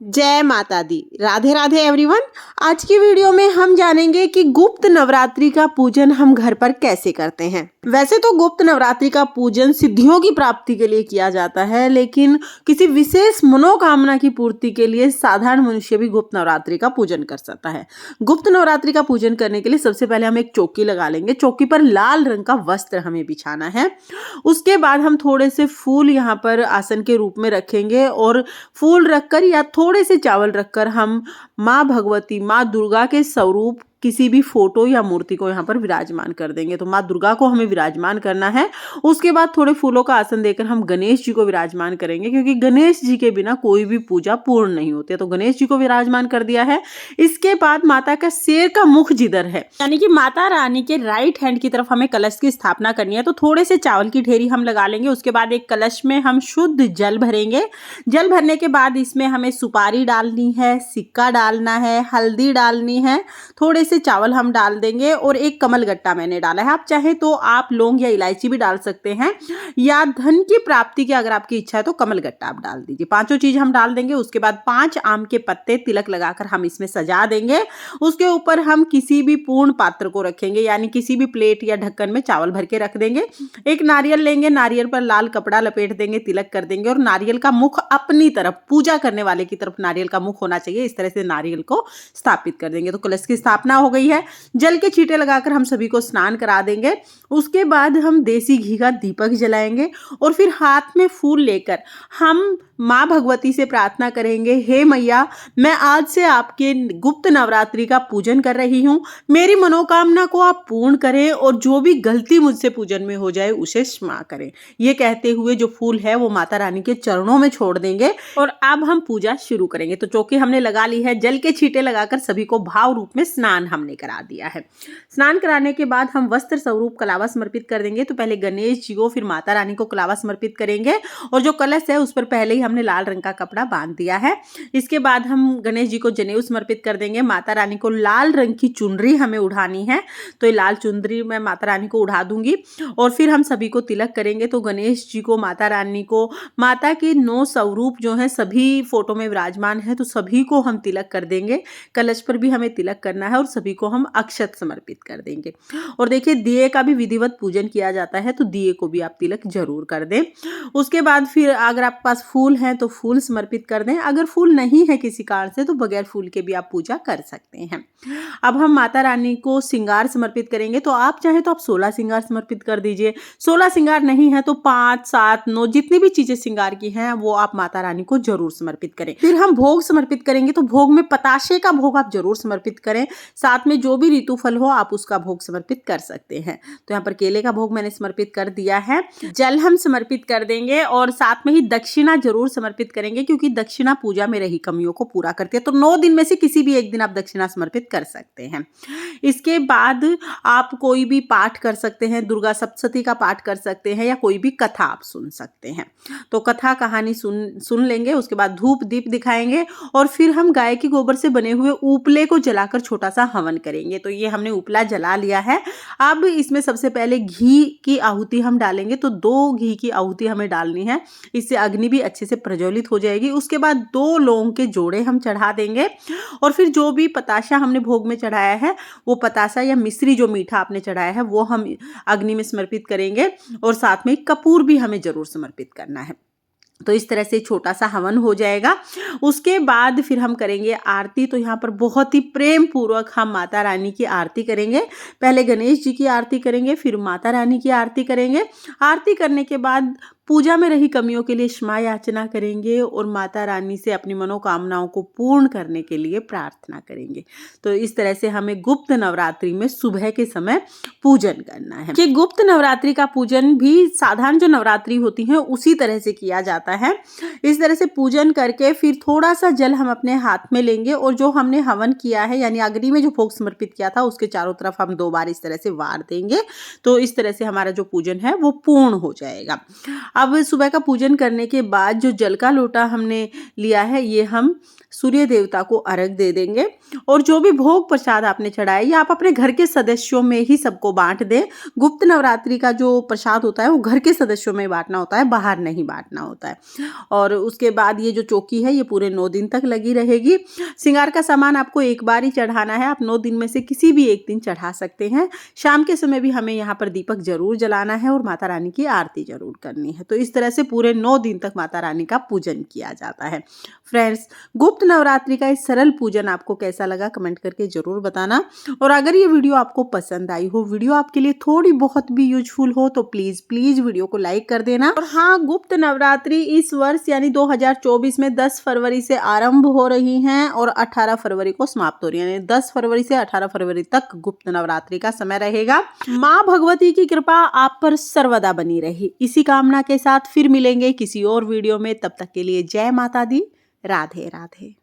जय माता दी। राधे राधे एवरीवन। आज की वीडियो में हम जानेंगे कि गुप्त नवरात्रि का पूजन हम घर पर कैसे करते हैं। वैसे तो गुप्त नवरात्रि का पूजन सिद्धियों की प्राप्ति के लिए किया जाता है, लेकिन किसी विशेष मनोकामना की पूर्ति के लिए साधारण मनुष्य भी गुप्त नवरात्रि का पूजन कर सकता है। गुप्त नवरात्रि का पूजन करने के लिए सबसे पहले हम एक चौकी लगा लेंगे। चौकी पर लाल रंग का वस्त्र हमें बिछाना है। उसके बाद हम थोड़े से फूल यहाँ पर आसन के रूप में रखेंगे और फूल रखकर या थोड़े से चावल रखकर हम माँ भगवती, माँ दुर्गा के स्वरूप किसी भी फोटो या मूर्ति को यहाँ पर विराजमान कर देंगे। तो माँ दुर्गा को हमें विराजमान करना है। उसके बाद थोड़े फूलों का आसन देकर हम गणेश जी को विराजमान करेंगे, क्योंकि गणेश जी के बिना कोई भी पूजा पूर्ण नहीं होती है। तो गणेश जी को विराजमान कर दिया है। इसके बाद माता का शेर का मुख जिधर है, यानी कि माता रानी के राइट हैंड की तरफ हमें कलश की स्थापना करनी है। तो थोड़े से चावल की ढेरी हम लगा लेंगे। उसके बाद एक कलश में हम शुद्ध जल भरेंगे। जल भरने के बाद इसमें हमें सुपारी डालनी है, सिक्का डालना है, हल्दी डालनी है, थोड़े से चावल हम डाल देंगे और एक कमल गट्टा मैंने डाला है। आप चाहे तो आप लौंग या इलायची भी डाल सकते हैं, या धन की प्राप्ति की अगर आपकी इच्छा है तो कमल गट्टा आप डाल दीजिए। पांचों चीज हम डाल देंगे। उसके बाद 5 आम के पत्ते तिलक लगाकर हम इसमें सजा देंगे। उसके ऊपर हम किसी भी पूर्ण पात्र को रखेंगे, यानी किसी भी प्लेट या ढक्कन में चावल भर के रख देंगे। एक नारियल लेंगे, नारियल पर लाल कपड़ा लपेट देंगे, तिलक कर देंगे और नारियल का मुख अपनी तरफ, पूजा करने वाले की तरफ नारियल का मुख होना चाहिए। इस तरह से नारियल को स्थापित कर देंगे। तो कलश की स्थापना हो गई है। जल के छींटे लगाकर हम सभी को स्नान करा देंगे। उसके बाद हम देसी घी का दीपक जलाएंगे और फिर हाथ में फूल लेकर हम माँ भगवती से प्रार्थना करेंगे, हे मैया, मैं आज से आपके गुप्त नवरात्रि का पूजन कर रही हूँ। मेरी मनोकामना को आप पूर्ण करें और जो भी गलती मुझसे पूजन में हो जाए उसे क्षमा करें। ये कहते हुए जो फूल है वो माता रानी के चरणों में छोड़ देंगे और अब हम पूजा शुरू करेंगे। तो चौकी हमने लगा ली है। जल के छींटे लगाकर सभी को भाव रूप में स्नान हमने करा दिया है। स्नान कराने के बाद हम वस्त्र स्वरूप कलावा समर्पित कर देंगे। तो पहले गणेश जी को, फिर माता रानी को कलावा समर्पित करेंगे और जो कलश है उस पर पहले ही हमने लाल रंग का कपड़ा बांध दिया है। इसके बाद हम गणेश जी को जनेऊ समर्पित कर देंगे। माता रानी को लाल रंग की चुनरी हमें उड़ानी है, तो ये लाल चुनरी मैं माता रानी को उड़ा दूंगी और फिर हम सभी को तिलक करेंगे। तो गणेश जी को, माता रानी को, माता के 9 स्वरूप जो है सभी फोटो में विराजमान है, तो सभी को हम तिलक कर देंगे। कलश पर भी हमें तिलक करना है और सभी को हम अक्षत समर्पित कर देंगे। और देखिए, दिए का भी विधिवत पूजन किया जाता है, तो दिए को भी आप तिलक जरूर कर दें। उसके बाद फिर अगर आपके पास फूल है तो फूल समर्पित कर दें। अगर फूल नहीं है किसी कारण से तो बगैर फूल के भी आप पूजा कर सकते हैं। अब हम माता रानी को श्रृंगार समर्पित करेंगे। तो आप चाहे तो आप 16 श्रृंगार समर्पित कर दीजिए। 16 श्रृंगार नहीं है तो 5, 7, 9 जितनी भी चीजें श्रृंगार की हैं वो आप माता रानी को जरूर समर्पित करें। फिर हम भोग समर्पित करेंगे। तो भोग में पताशे का भोग आप जरूर समर्पित करें। साथ में जो भी ऋतु फल हो आप उसका भोग समर्पित कर सकते हैं। तो यहाँ पर केले का भोग मैंने समर्पित कर दिया है। जल हम समर्पित कर देंगे और साथ में ही दक्षिणा जरूर समर्पित करेंगे, क्योंकि दक्षिणा पूजा में रही कमियों को पूरा करती है। तो 9 दिन में से किसी भी एक दिन आप दक्षिणा समर्पित कर सकते हैं। इसके बाद आप कोई भी पाठ कर सकते हैं, दुर्गा सप्तशती का पाठ कर सकते हैं या कोई भी कथा आप सुन सकते हैं। तो कथा कहानी सुन लेंगे। उसके बाद धूप दीप दिखाएंगे और फिर हम गाय के गोबर से बने हुए उपले को जलाकर छोटा सा हवन करेंगे। तो ये हमने उपला जला लिया है। अब इसमें सबसे पहले घी की आहुति हम डालेंगे। तो 2 घी की आहुति हमें डालनी है, इससे अग्नि भी अच्छे से प्रज्वलित हो जाएगी। उसके बाद 2 लौंग के जोड़े हम चढ़ा देंगे और फिर जो भी पताशा हमने भोग में चढ़ाया है वो पताशा या मिश्री जो मीठा आपने चढ़ाया है वो हम अग्नि में समर्पित करेंगे और साथ में कपूर भी हमें जरूर समर्पित करना है। तो इस तरह से छोटा सा हवन हो जाएगा। उसके बाद फिर हम करेंगे आरती। तो यहाँ पर बहुत ही प्रेम पूर्वक हम माता रानी की आरती करेंगे। पहले गणेश जी की आरती करेंगे, फिर माता रानी की आरती करेंगे। आरती करने के बाद पूजा में रही कमियों के लिए क्षमा याचना करेंगे और माता रानी से अपनी मनोकामनाओं को पूर्ण करने के लिए प्रार्थना करेंगे। तो इस तरह से हमें गुप्त नवरात्रि में सुबह के समय पूजन करना है। कि गुप्त नवरात्रि का पूजन भी साधारण जो नवरात्रि होती है उसी तरह से किया जाता है। इस तरह से पूजन करके फिर थोड़ा सा जल हम अपने हाथ में लेंगे और जो हमने हवन किया है यानी अग्नि में जो भोग समर्पित किया था उसके चारों तरफ हम 2 बार इस तरह से वार देंगे। तो इस तरह से हमारा जो पूजन है वो पूर्ण हो जाएगा। अब सुबह का पूजन करने के बाद जो जल का लोटा हमने लिया है ये हम सूर्य देवता को अर्घ दे देंगे और जो भी भोग प्रसाद आपने चढ़ाया या आप अपने घर के सदस्यों में ही सबको बांट दें। गुप्त नवरात्रि का जो प्रसाद होता है वो घर के सदस्यों में बांटना होता है, बाहर नहीं बांटना होता है। और उसके बाद ये जो चौकी है ये पूरे 9 दिन तक लगी रहेगी। श्रृंगार का सामान आपको एक बार ही चढ़ाना है, आप 9 दिन में से किसी भी एक दिन चढ़ा सकते हैं। शाम के समय भी हमें यहाँ पर दीपक जरूर जलाना है और माता रानी की आरती जरूर करनी है। तो इस तरह से पूरे 9 दिन तक माता रानी का पूजन किया जाता है। फ्रेंड्स, गुप्त नवरात्रि का इस सरल पूजन आपको कैसा लगा कमेंट करके जरूर बताना। और अगर ये वीडियो आपको पसंद आई हो, वीडियो आपके लिए थोड़ी बहुत भी यूजफुल हो तो प्लीज वीडियो को लाइक कर देना। और हाँ, गुप्त नवरात्रि इस वर्ष यानी 2024 में 10 फरवरी से आरंभ हो रही हैं और 18 फरवरी को समाप्त हो रही है। यानी 10 फरवरी से 18 फरवरी तक गुप्त नवरात्रि का समय रहेगा। माँ भगवती की कृपा आप पर सर्वदा बनी रहे, इसी कामना के साथ फिर मिलेंगे किसी और वीडियो में। तब तक के लिए जय माता दी, राधे राधे।